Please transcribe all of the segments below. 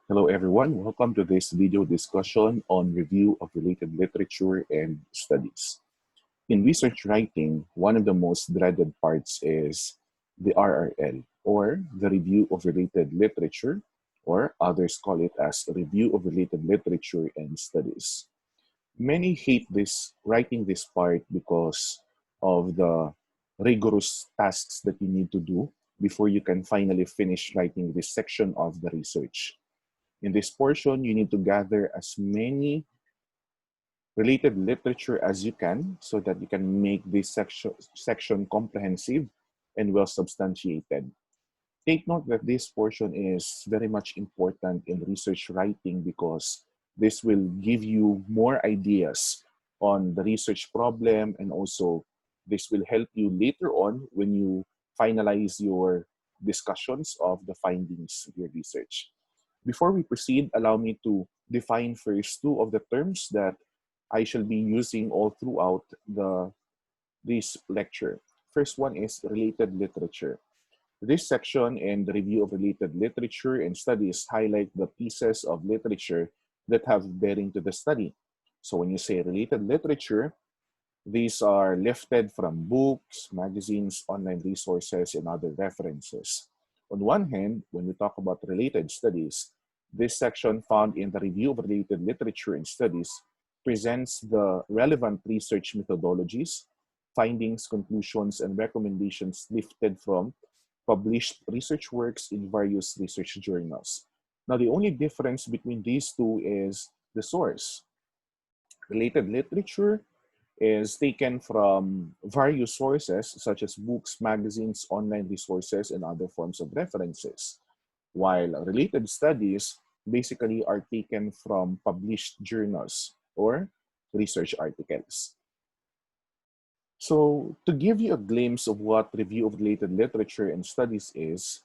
Hello everyone, welcome to this video discussion on review of related literature and studies. In research writing, one of the most dreaded parts is the RRL, or the review of related literature, or others call it as review of related literature and studies. Many hate writing this part because of the rigorous tasks that you need to do before you can finally finish writing this section of the research. In this portion, you need to gather as many related literature as you can so that you can make this section comprehensive and well substantiated. Take note that this portion is very much important in research writing because this will give you more ideas on the research problem, and also this will help you later on when you finalize your discussions of the findings of your research. Before we proceed, allow me to define first two of the terms that I shall be using all throughout this lecture. First one is related literature. This section and the review of related literature and studies highlight the pieces of literature that have bearing to the study. So when you say related literature, these are lifted from books, magazines, online resources, and other references. On one hand, when we talk about related studies, this section found in the review of related literature and studies presents the relevant research methodologies, findings, conclusions, and recommendations lifted from published research works in various research journals. Now, the only difference between these two is the source. Related literature is taken from various sources such as books, magazines, online resources, and other forms of references, while related studies basically are taken from published journals or research articles. So to give you a glimpse of what review of related literature and studies is,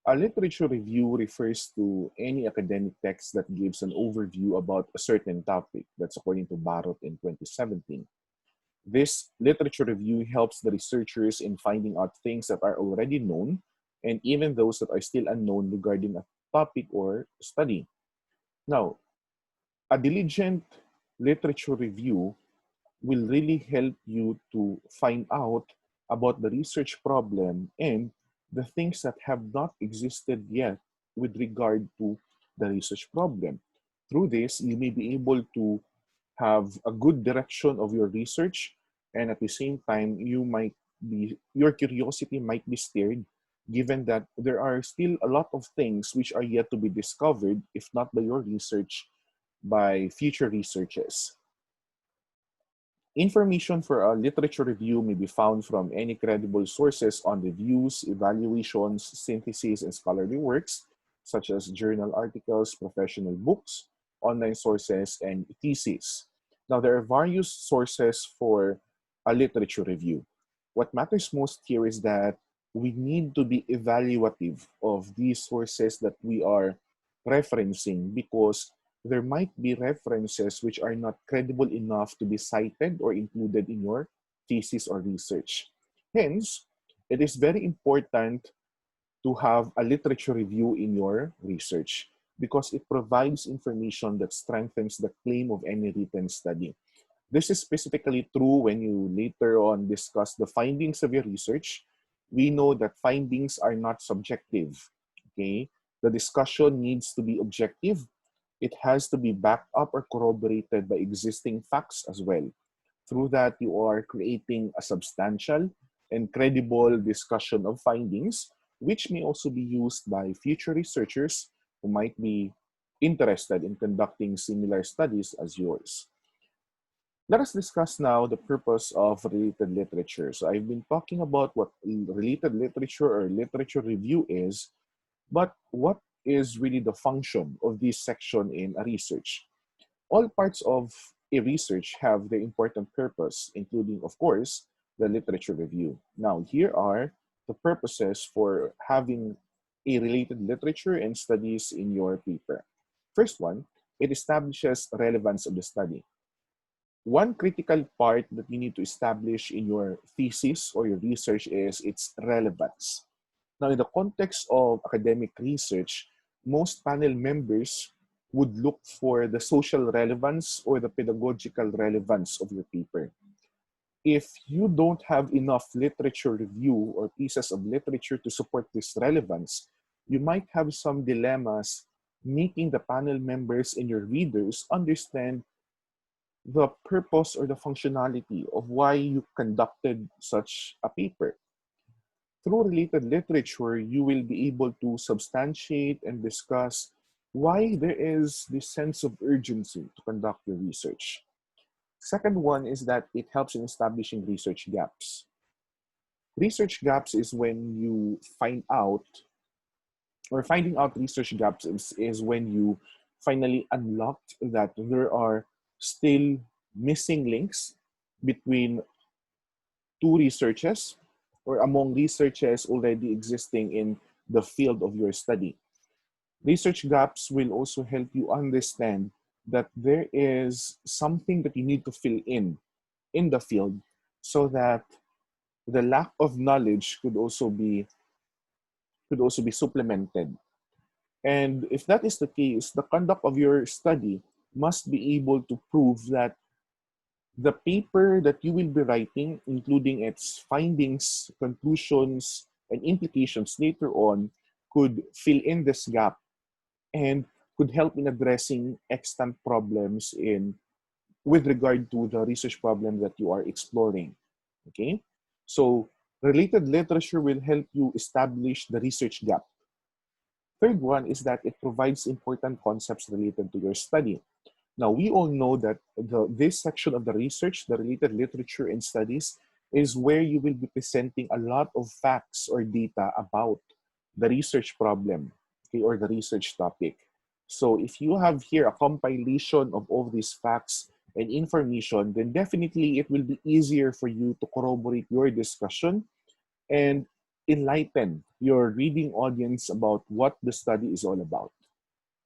a literature review refers to any academic text that gives an overview about a certain topic. That's according to Barrett in 2017. This literature review helps the researchers in finding out things that are already known and even those that are still unknown regarding a topic or study. Now, a diligent literature review will really help you to find out about the research problem and the things that have not existed yet with regard to the research problem. Through this, you may be able to have a good direction of your research, and at the same time your curiosity might be stirred, given that there are still a lot of things which are yet to be discovered, if not by your research, by future researchers. Information for a literature review may be found from any credible sources on reviews, evaluations, syntheses, and scholarly works, such as journal articles, professional books, online sources, and theses. Now, there are various sources for a literature review. What matters most here is that we need to be evaluative of these sources that we are referencing, because there might be references which are not credible enough to be cited or included in your thesis or research. Hence, it is very important to have a literature review in your research because it provides information that strengthens the claim of any written study. This is specifically true when you later on discuss the findings of your research. We know that findings are not subjective. Okay? The discussion needs to be objective. It has to be backed up or corroborated by existing facts as well. Through that, you are creating a substantial and credible discussion of findings, which may also be used by future researchers who might be interested in conducting similar studies as yours. Let us discuss now the purpose of related literature. So I've been talking about what related literature or literature review is, but what is really the function of this section in a research? All parts of a research have their important purpose, including, of course, the literature review. Now, here are the purposes for having a related literature and studies in your paper. First one, it establishes relevance of the study. One critical part that you need to establish in your thesis or your research is its relevance. Now, in the context of academic research, most panel members would look for the social relevance or the pedagogical relevance of your paper. If you don't have enough literature review or pieces of literature to support this relevance, you might have some dilemmas making the panel members and your readers understand the purpose or the functionality of why you conducted such a paper. Through related literature, you will be able to substantiate and discuss why there is this sense of urgency to conduct your research. Second one is that it helps in establishing research gaps. Research gaps is when you find out, or finding out research gaps is when you finally unlocked that there are still missing links between two researches or among researches already existing in the field of your study. Research gaps will also help you understand that there is something that you need to fill in the field so that the lack of knowledge could also be supplemented. And if that is the case, the conduct of your study must be able to prove that the paper that you will be writing, including its findings, conclusions, and implications later on, could fill in this gap and could help in addressing extant problems with regard to the research problem that you are exploring. Okay? So related literature will help you establish the research gap. Third one is that it provides important concepts related to your study. Now, we all know that this section of the research, the related literature and studies, is where you will be presenting a lot of facts or data about the research problem, okay, or the research topic. So if you have here a compilation of all these facts and information, then definitely it will be easier for you to corroborate your discussion and enlighten your reading audience about what the study is all about.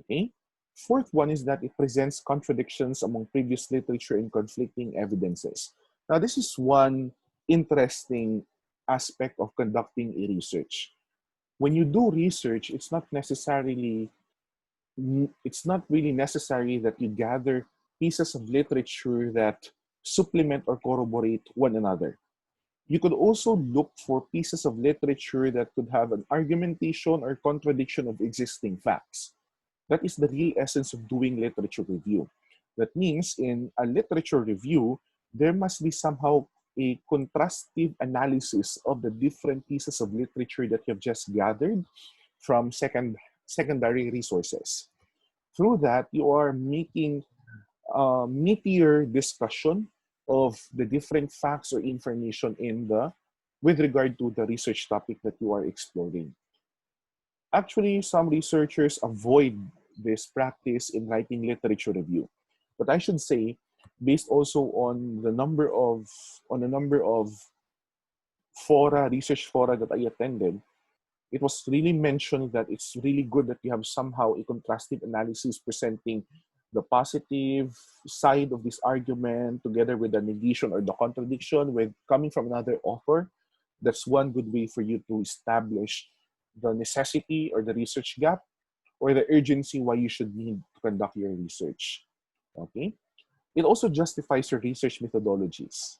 Okay? Fourth one is that it presents contradictions among previous literature and conflicting evidences. Now, this is one interesting aspect of conducting a research. When you do research, it's not really necessary that you gather pieces of literature that supplement or corroborate one another. You could also look for pieces of literature that could have an argumentation or contradiction of existing facts. That is the real essence of doing literature review. That means in a literature review, there must be somehow a contrastive analysis of the different pieces of literature that you've just gathered from secondary resources. Through that, you are making a meatier discussion of the different facts or information with regard to the research topic that you are exploring. Actually, some researchers avoid this practice in writing literature review. But I should say, based also on the number of research fora that I attended, it was really mentioned that it's really good that you have somehow a contrastive analysis presenting the positive side of this argument together with the negation or the contradiction with coming from another author. That's one good way for you to establish the necessity or the research gap or the urgency why you should need to conduct your research. Okay? It also justifies your research methodologies.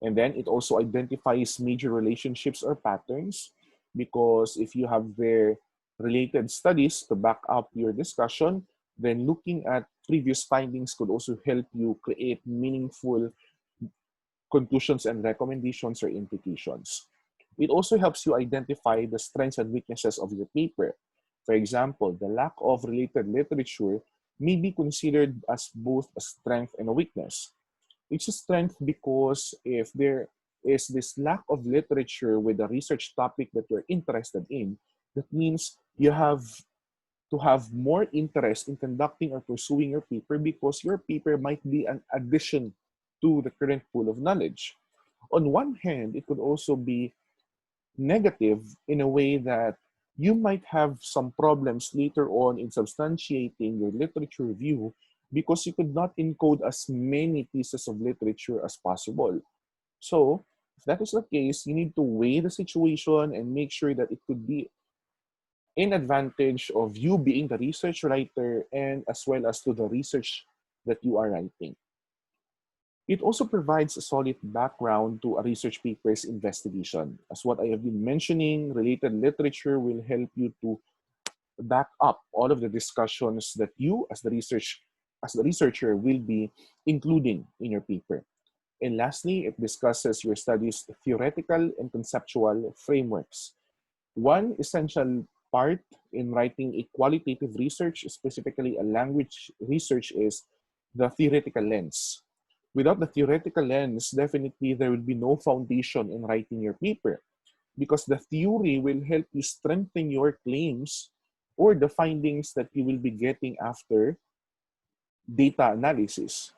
And then it also identifies major relationships or patterns because if you have their related studies to back up your discussion, then looking at previous findings could also help you create meaningful conclusions and recommendations or implications. It also helps you identify the strengths and weaknesses of your paper. For example, the lack of related literature may be considered as both a strength and a weakness. It's a strength because if there is this lack of literature with the research topic that you're interested in, that means you have to have more interest in conducting or pursuing your paper because your paper might be an addition to the current pool of knowledge. On one hand, it could also be negative in a way that you might have some problems later on in substantiating your literature review because you could not encode as many pieces of literature as possible. So, if that is the case, you need to weigh the situation and make sure that it could be in advantage of you being the research writer and as well as to the research that you are writing. It also provides a solid background to a research paper's investigation. As what I have been mentioning, related literature will help you to back up all of the discussions that you as the researcher will be including in your paper. And lastly, it discusses your study's theoretical and conceptual frameworks. One essential part in writing a qualitative research, specifically a language research, is the theoretical lens. Without the theoretical lens, definitely there will be no foundation in writing your paper because the theory will help you strengthen your claims or the findings that you will be getting after data analysis.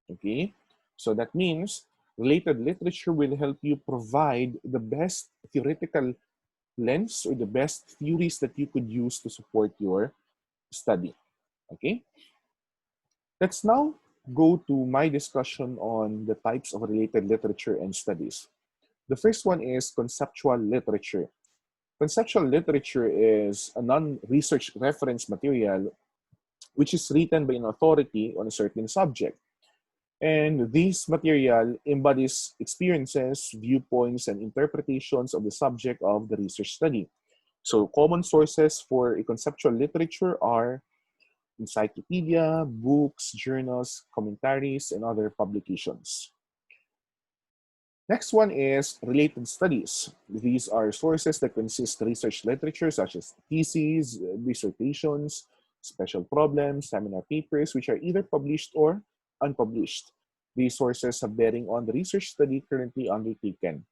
Okay? So that means related literature will help you provide the best theoretical lens or the best theories that you could use to support your study. Okay? Let's now go to my discussion on the types of related literature and studies. The first one is conceptual literature. Conceptual literature is a non-research reference material which is written by an authority on a certain subject. And this material embodies experiences, viewpoints, and interpretations of the subject of the research study. So common sources for a conceptual literature are encyclopedia, books, journals, commentaries, and other publications. Next one is related studies. These are sources that consist research literature such as theses, dissertations, special problems, seminar papers, which are either published or unpublished. These sources have bearing on the research study currently undertaken.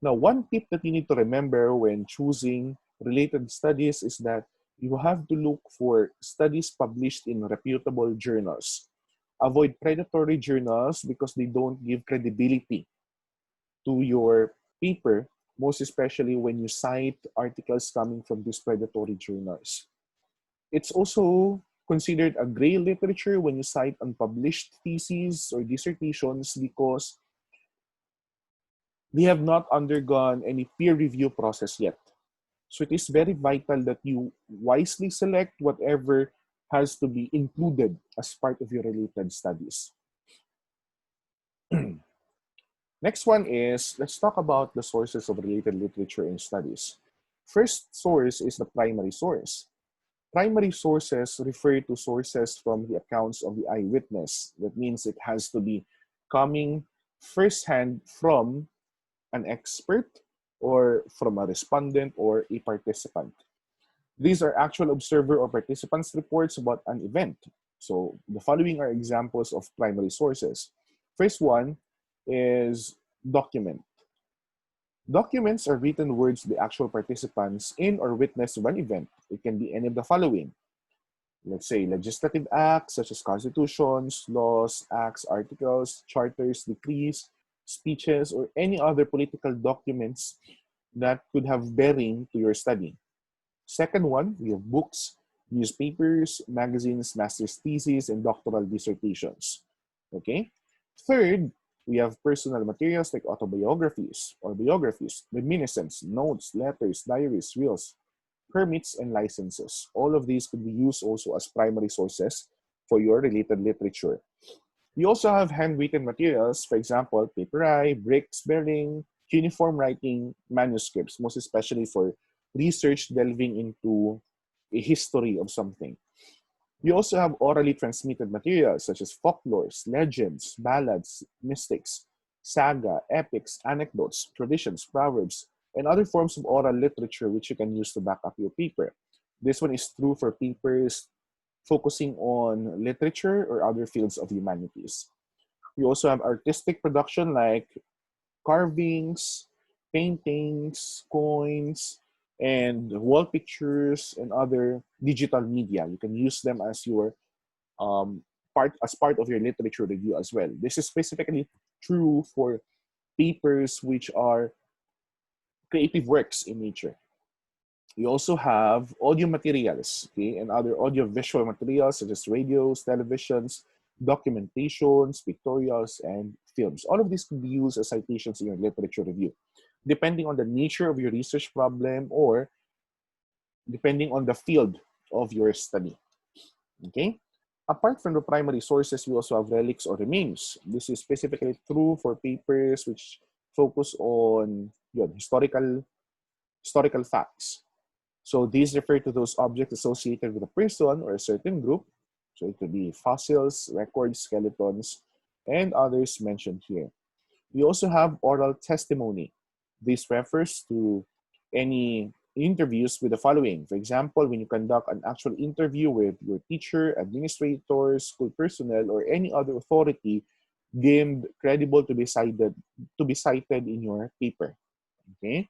Now, one tip that you need to remember when choosing related studies is that you have to look for studies published in reputable journals. Avoid predatory journals because they don't give credibility to your paper, most especially when you cite articles coming from these predatory journals. It's also considered a gray literature when you cite unpublished theses or dissertations because they have not undergone any peer review process yet. So it is very vital that you wisely select whatever has to be included as part of your related studies. Next one is, let's talk about the sources of related literature and studies. First source is the primary source. Primary sources refer to sources from the accounts of the eyewitness. That means it has to be coming firsthand from an expert or from a respondent or a participant. These are actual observer or participants' reports about an event. So the following are examples of primary sources. First one is document. Documents are written words by actual participants in or witness of an event. It can be any of the following. Let's say legislative acts such as constitutions, laws, acts, articles, charters, decrees, speeches, or any other political documents that could have bearing to your study. Second one, we have books, newspapers, magazines, master's theses, and doctoral dissertations. Okay? Third, we have personal materials like autobiographies or biographies, reminiscence, notes, letters, diaries, wills, permits, and licenses. All of these could be used also as primary sources for your related literature. We also have handwritten materials, for example, papyri, bricks, bearing, cuneiform writing, manuscripts, most especially for research delving into a history of something. We also have orally transmitted materials such as folklores, legends, ballads, mystics, saga, epics, anecdotes, traditions, proverbs, and other forms of oral literature which you can use to back up your paper. This one is true for papers focusing on literature or other fields of humanities. We also have artistic production like carvings, paintings, coins, and wall pictures and other digital media. You can use them as your part of your literature review as well. This is specifically true for papers which are creative works in nature. We also have audio materials, okay, and other audio-visual materials such as radios, televisions, documentations, pictorials, and films. All of these can be used as citations in your literature review. Depending on the nature of your research problem or depending on the field of your study. Okay? Apart from the primary sources, we also have relics or remains. This is specifically true for papers which focus on historical facts. So these refer to those objects associated with a person or a certain group. So it could be fossils, records, skeletons, and others mentioned here. We also have oral testimony. This refers to any interviews with the following. For example, when you conduct an actual interview with your teacher, administrator, school personnel, or any other authority deemed credible to be cited in your paper. Okay.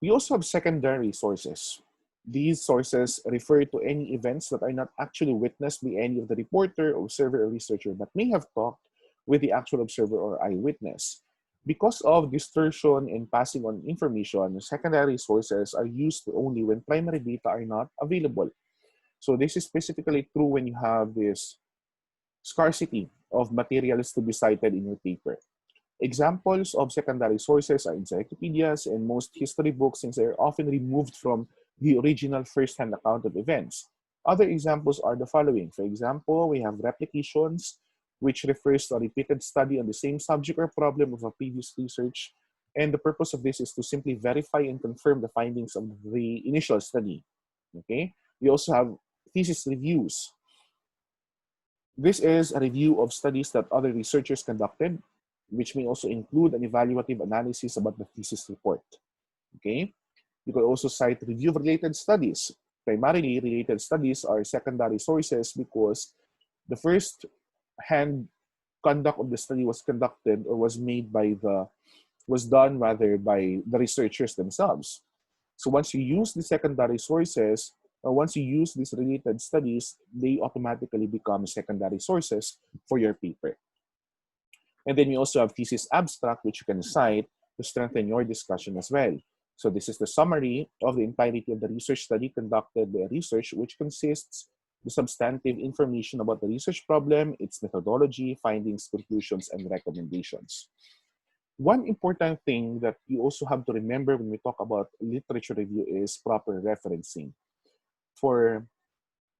We also have secondary sources. These sources refer to any events that are not actually witnessed by any of the reporter, observer, or researcher, but may have talked with the actual observer or eyewitness. Because of distortion in passing on information, secondary sources are used only when primary data are not available. So this is specifically true when you have this scarcity of materials to be cited in your paper. Examples of secondary sources are encyclopedias and most history books, since they are often removed from the original first-hand account of events. Other examples are the following. For example, we have replications, which refers to a repeated study on the same subject or problem of a previous research. And the purpose of this is to simply verify and confirm the findings of the initial study. Okay. We also have thesis reviews. This is a review of studies that other researchers conducted, which may also include an evaluative analysis about the thesis report. Okay? You could also cite review-related studies. Primarily, related studies are secondary sources because the first-hand conduct of the study was conducted or was done rather by the researchers themselves. So once you use the secondary sources, or once you use these related studies, they automatically become secondary sources for your paper. And then we also have thesis abstract, which you can cite to strengthen your discussion as well. So this is the summary of the entirety of the research study conducted by research, which consists the substantive information about the research problem, its methodology, findings, conclusions, and recommendations. One important thing that you also have to remember when we talk about literature review is proper referencing. For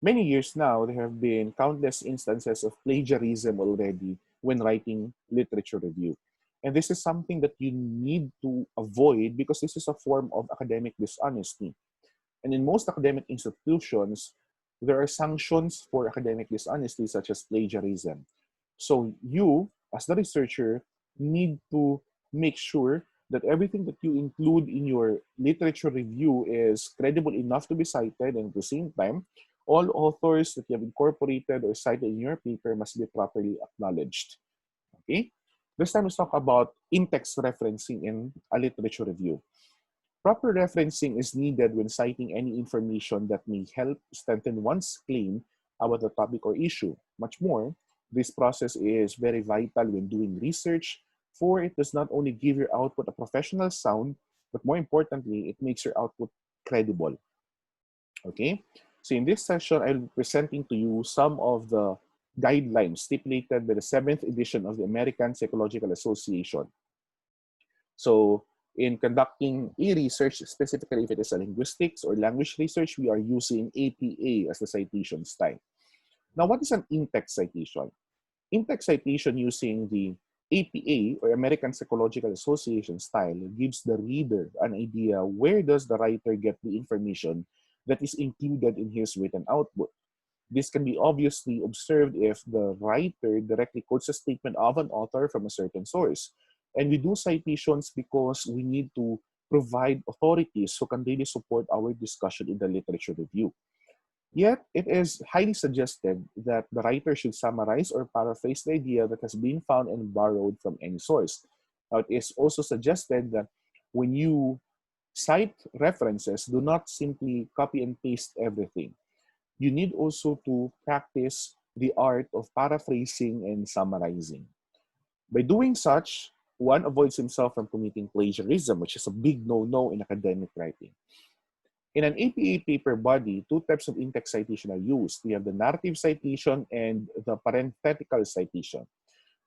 many years now, there have been countless instances of plagiarism already when writing literature review. And this is something that you need to avoid because this is a form of academic dishonesty. And in most academic institutions, there are sanctions for academic dishonesty, such as plagiarism. So you, as the researcher, need to make sure that everything that you include in your literature review is credible enough to be cited, and at the same time, all authors that you have incorporated or cited in your paper must be properly acknowledged. Okay? This time, let's talk about in-text referencing in a literature review. Proper referencing is needed when citing any information that may help strengthen one's claim about the topic or issue. Much more, this process is very vital when doing research, for it does not only give your output a professional sound, but more importantly, it makes your output credible. Okay? So in this session, I'll be presenting to you some of the guidelines stipulated by the 7th edition of the American Psychological Association. So in conducting research, specifically if it is a linguistics or language research, we are using APA as the citation style. Now, what is an in-text citation? In-text citation using the APA or American Psychological Association style gives the reader an idea where does the writer get the information that is included in his written output. This can be obviously observed if the writer directly quotes a statement of an author from a certain source. And we do citations because we need to provide authorities who can really support our discussion in the literature review. Yet, it is highly suggested that the writer should summarize or paraphrase the idea that has been found and borrowed from any source. Now, it is also suggested that when you cite references, do not simply copy and paste everything. You need also to practice the art of paraphrasing and summarizing. By doing such, one avoids himself from committing plagiarism, which is a big no-no in academic writing. In an APA paper body, two types of in-text citation are used. We have the narrative citation and the parenthetical citation.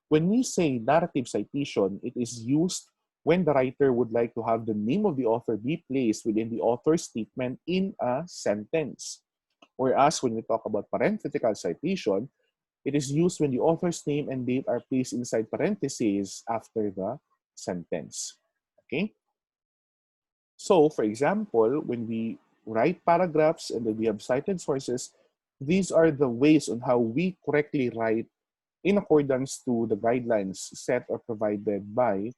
When we say narrative citation, it is used when the writer would like to have the name of the author be placed within the author's statement in a sentence. Whereas when we talk about parenthetical citation, it is used when the author's name and date are placed inside parentheses after the sentence. Okay? So, for example, when we write paragraphs and then we have cited sources, these are the ways on how we correctly write in accordance to the guidelines set or provided by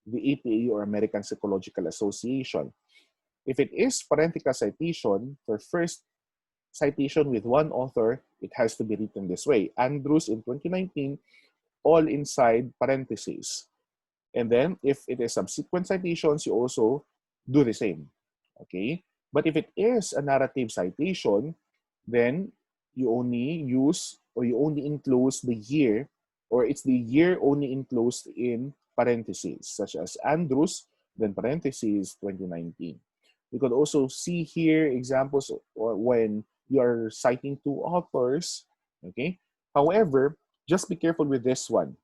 the APA or American Psychological Association. If it is parenthetical citation, for first citation with one author, it has to be written this way. Andrews in 2019, all inside parentheses. And then if it is subsequent citations, you also do the same. Okay? But if it is a narrative citation, then you only use or you only enclose the year, or it's the year only enclosed in parentheses, such as Andrews, then parentheses 2019. You could also see here examples when you are citing two authors. Okay. However, just be careful with this one.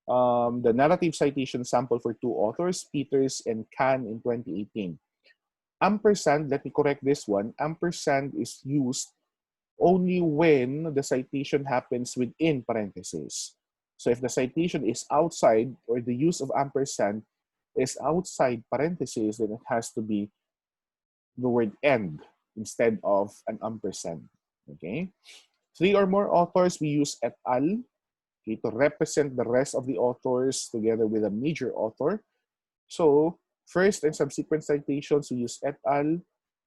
The narrative citation sample for two authors, Peters and Kahn in 2018. Ampersand, let me correct this one. Ampersand is used only when the citation happens within parentheses. So if the citation is outside, or the use of ampersand is outside parentheses, then it has to be the word and instead of an ampersand. Okay? Three or more authors, we use et al. Okay, to represent the rest of the authors together with a major author. So first and subsequent citations, we use et al.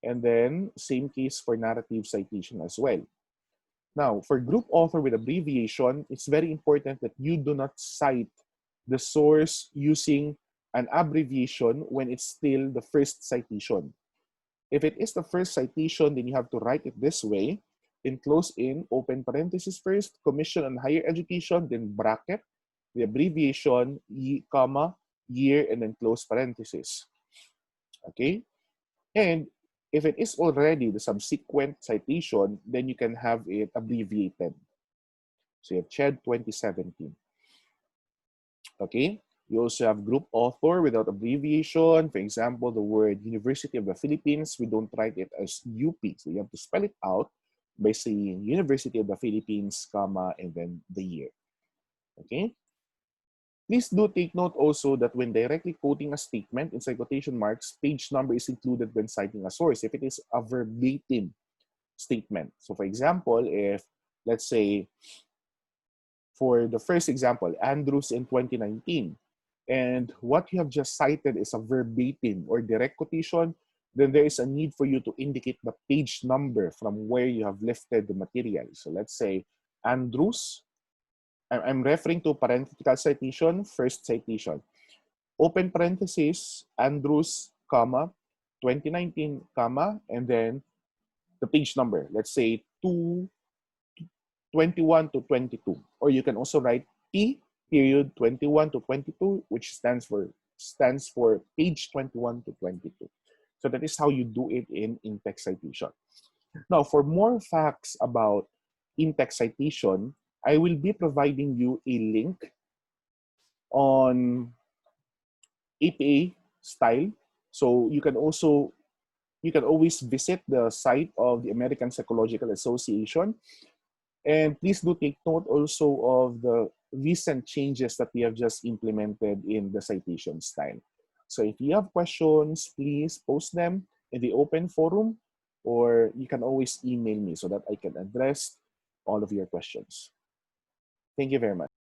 And then same case for narrative citation as well. Now, for group author with abbreviation, it's very important that you do not cite the source using an abbreviation when it's still the first citation. If it is the first citation, then you have to write it this way: enclose in, open parenthesis first, Commission on Higher Education, then bracket, the abbreviation, comma, year, and then close parenthesis. Okay? And if it is already the subsequent citation, then you can have it abbreviated. So you have CHED 2017. Okay? You also have group author without abbreviation. For example, the word University of the Philippines, we don't write it as UP. So you have to spell it out by saying University of the Philippines, comma, and then the year. Okay? Please do take note also that when directly quoting a statement inside quotation marks, page number is included when citing a source if it is a verbatim statement. So for example, if, let's say, for the first example, Andrews in 2019, and what you have just cited is a verbatim or direct quotation, then there is a need for you to indicate the page number from where you have lifted the material. So let's say Andrews, I'm referring to parenthetical citation, first citation. Open parenthesis, Andrews, comma, 2019, comma, and then the page number. Let's say 21 to 22. Or you can also write P period 21 to 22, which stands for page 21 to 22. So that is how you do it in in-text citation. Now, for more facts about in-text citation, I will be providing you a link on APA style. So you can always visit the site of the American Psychological Association. And please do take note also of the recent changes that we have just implemented in the citation style. So if you have questions, please post them in the open forum, or you can always email me so that I can address all of your questions. Thank you very much.